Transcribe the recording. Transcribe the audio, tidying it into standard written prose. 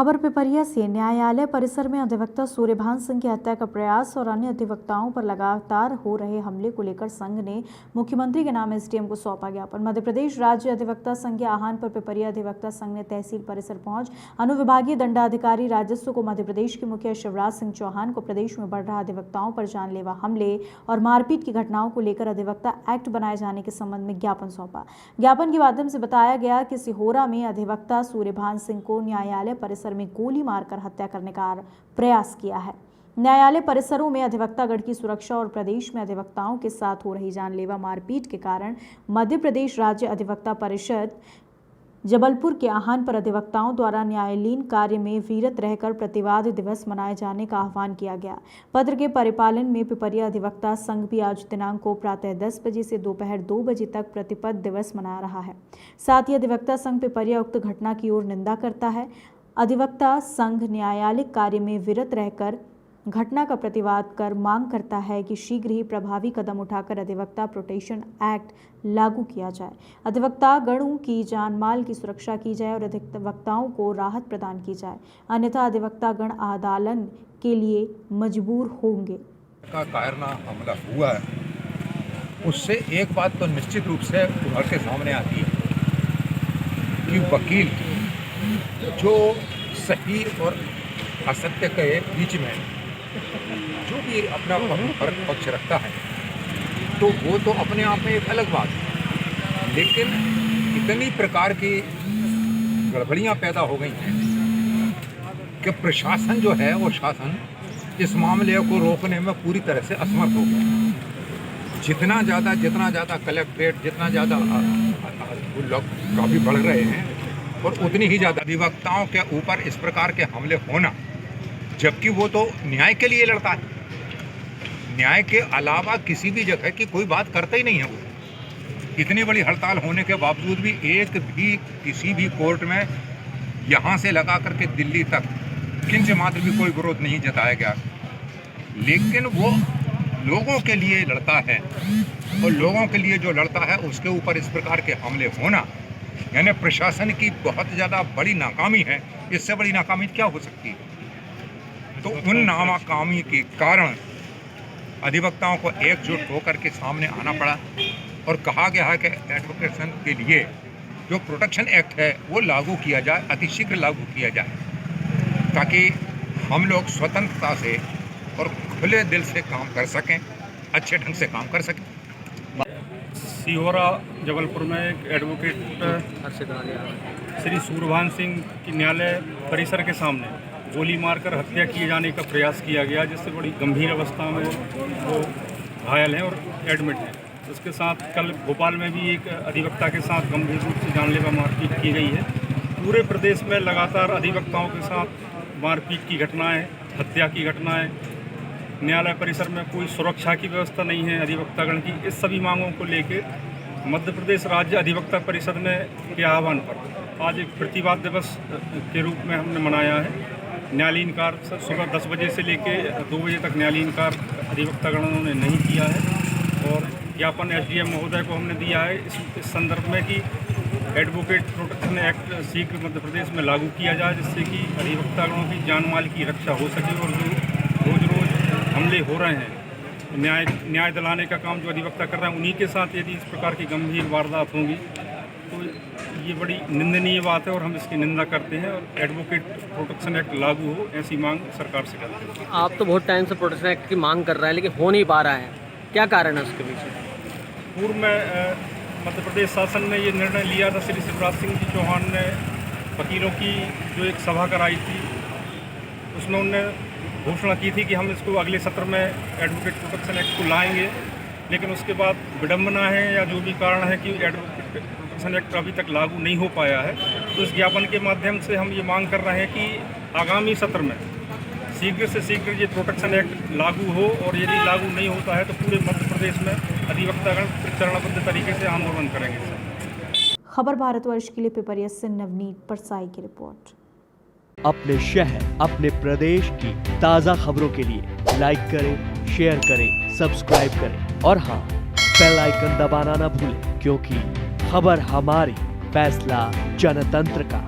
खबर पिपरिया से। न्यायालय परिसर में अधिवक्ता सूर्यभान सिंह की हत्या का प्रयास और अन्य अधिवक्ताओं पर लगातार हो रहे हमले को लेकर संघ ने मुख्यमंत्री के नाम एसडीएम को सौंपा ज्ञापन। मध्य प्रदेश राज्य अधिवक्ता संघ के आह्वान पर पिपरिया अधिवक्ता संघ ने तहसील परिसर पहुंच अनुविभागीय दंडाधिकारी राजस्व को मध्य प्रदेश के मुखिया शिवराज सिंह चौहान को प्रदेश में बढ़ रहा अधिवक्ताओं पर जानलेवा हमले और मारपीट की घटनाओं को लेकर अधिवक्ता एक्ट बनाए जाने के संबंध में ज्ञापन सौंपा। ज्ञापन के माध्यम से बताया गया कि सिहोरा में अधिवक्ता सूर्यभान सिंह को न्यायालय परिसर में गोली मारकर हत्या करने का प्रयास किया है। न्यायालय परिसरों में अधिवक्तागण की सुरक्षा और प्रदेश में अधिवक्ताओं के साथ हो रही जानलेवा मारपीट के कारण मध्य प्रदेश राज्य अधिवक्ता परिषद जबलपुर के आह्वान पर अधिवक्ताओं द्वारा न्यायालयीन कार्य में वीरत रहकर प्रतिवाद दिवस मनाए जाने का आह्वान किया गया। पत्र के परिपालन में पिपरिया अधिवक्ता संघ भी आज दिनांक को प्रातः 10 बजे से दोपहर 2 बजे तक प्रतिपद दिवस मना रहा है। साथ ही अधिवक्ता संघ पिपरिया उक्त घटना की ओर निंदा करता है। अधिवक्ता संघ न्यायालयिक कार्य में विरत रहकर घटना का प्रतिवाद कर मांग करता है कि शीघ्र ही प्रभावी कदम उठाकर अधिवक्ता प्रोटेक्शन एक्ट लागू किया जाए, अधिवक्ता गणों की जान माल की सुरक्षा की जाए और अधिवक्ताओं को राहत प्रदान की जाए, अन्यथा अधिवक्ता गण आंदोलन के लिए मजबूर होंगे। का कायरना हमला हुआ है, उससे एक बात तो निश्चित रूप से उभर के सामने आती है कि वकील जो सही और असत्य के बीच में जो भी अपना पक्ष रखता है तो वो तो अपने आप में एक अलग बात है, लेकिन इतनी प्रकार की गड़बड़ियाँ पैदा हो गई हैं कि प्रशासन जो है वो शासन इस मामले को रोकने में पूरी तरह से असमर्थ हो गया। जितना ज़्यादा कलेक्ट्रेट जितना ज़्यादा लोग काफ़ी बढ़ रहे हैं और उतनी ही ज़्यादा अधिवक्ताओं के ऊपर इस प्रकार के हमले होना, जबकि वो तो न्याय के लिए लड़ता है, न्याय के अलावा किसी भी जगह की कोई बात करता ही नहीं है। वो इतनी बड़ी हड़ताल होने के बावजूद भी एक भी किसी भी कोर्ट में यहाँ से लगा करके दिल्ली तक किंच मात्र भी कोई विरोध नहीं जताया गया, लेकिन वो लोगों के लिए लड़ता है और लोगों के लिए जो लड़ता है उसके ऊपर इस प्रकार के हमले होना यानी प्रशासन की बहुत ज़्यादा बड़ी नाकामी है। इससे बड़ी नाकामी क्या हो सकती है? तो उन नाकामी के कारण अधिवक्ताओं को एकजुट होकर के सामने आना पड़ा और कहा गया है कि एडवोकेशन के लिए जो प्रोटेक्शन एक्ट है वो लागू किया जाए, अतिशीघ्र लागू किया जाए, ताकि हम लोग स्वतंत्रता से और खुले दिल से काम कर सकें, अच्छे ढंग से काम कर सकें। सिहोरा जबलपुर में एक एडवोकेट श्री सूर्यभान सिंह की न्यायालय परिसर के सामने गोली मारकर हत्या किए जाने का प्रयास किया गया, जिससे बड़ी गंभीर अवस्था में वो घायल हैं और एडमिट हैं। उसके साथ कल भोपाल में भी एक अधिवक्ता के साथ गंभीर रूप से जानलेवा मारपीट की गई है। पूरे प्रदेश में लगातार अधिवक्ताओं के साथ मारपीट की घटनाएं, हत्या की घटनाएं, न्यायालय परिसर में कोई सुरक्षा की व्यवस्था नहीं है अधिवक्तागण की। इस सभी मांगों को लेकर मध्य प्रदेश राज्य अधिवक्ता परिषद ने के आह्वान पर आज एक प्रतिवाद दिवस के रूप में हमने मनाया है। न्यायालयीन कार्य सुबह 10 बजे से लेकर 2 बजे तक न्यायालयीन कार्य अधिवक्तागणों ने नहीं किया है और ज्ञापन एसडीएम महोदय को हमने दिया है इस संदर्भ में कि एडवोकेट प्रोटेक्शन एक्ट शीघ्र मध्य प्रदेश में लागू किया जाए, जिससे कि अधिवक्तागणों की जान माल की रक्षा हो सके और जो रोज़ हमले हो रहे हैं न्याय दिलाने का काम जो अधिवक्ता कर रहे हैं उन्हीं के साथ यदि इस प्रकार की गंभीर वारदात होंगी तो ये बड़ी निंदनीय बात है और हम इसकी निंदा करते हैं और एडवोकेट प्रोटेक्शन एक्ट लागू हो ऐसी मांग सरकार से करते हैं। आप तो बहुत टाइम से प्रोटेक्शन एक्ट की मांग कर रहे हैं लेकिन हो नहीं पा रहा है, क्या कारण है उसके पीछे? पूर्व में मध्य प्रदेश शासन ने ये निर्णय लिया था, श्री शिवराज सिंह जी चौहान ने वकीलों की जो एक सभा कराई थी उसमें उन्होंने घोषणा की थी कि हम इसको अगले सत्र में एडवोकेट प्रोटेक्शन एक्ट को लाएंगे, लेकिन उसके बाद विडम्बना है या जो भी कारण है कि एडवोकेट प्रोटेक्शन एक्ट अभी तक लागू नहीं हो पाया है। तो इस ज्ञापन के माध्यम से हम ये मांग कर रहे हैं कि आगामी सत्र में शीघ्र से शीघ्र ये प्रोटेक्शन एक्ट लागू हो और यदि लागू नहीं होता है तो पूरे मध्य प्रदेश में अधिवक्तागण चरणबद्ध तरीके से आंदोलन करेंगे। खबर भारतवर्ष के लिए पिपरिया से नवनीत परसाई की रिपोर्ट। अपने शहर, अपने प्रदेश की ताज़ा खबरों के लिए लाइक करें, शेयर करें, सब्सक्राइब करें और हाँ, बेल आइकन दबाना ना भूलें, क्योंकि खबर हमारी, फैसला जनतंत्र का।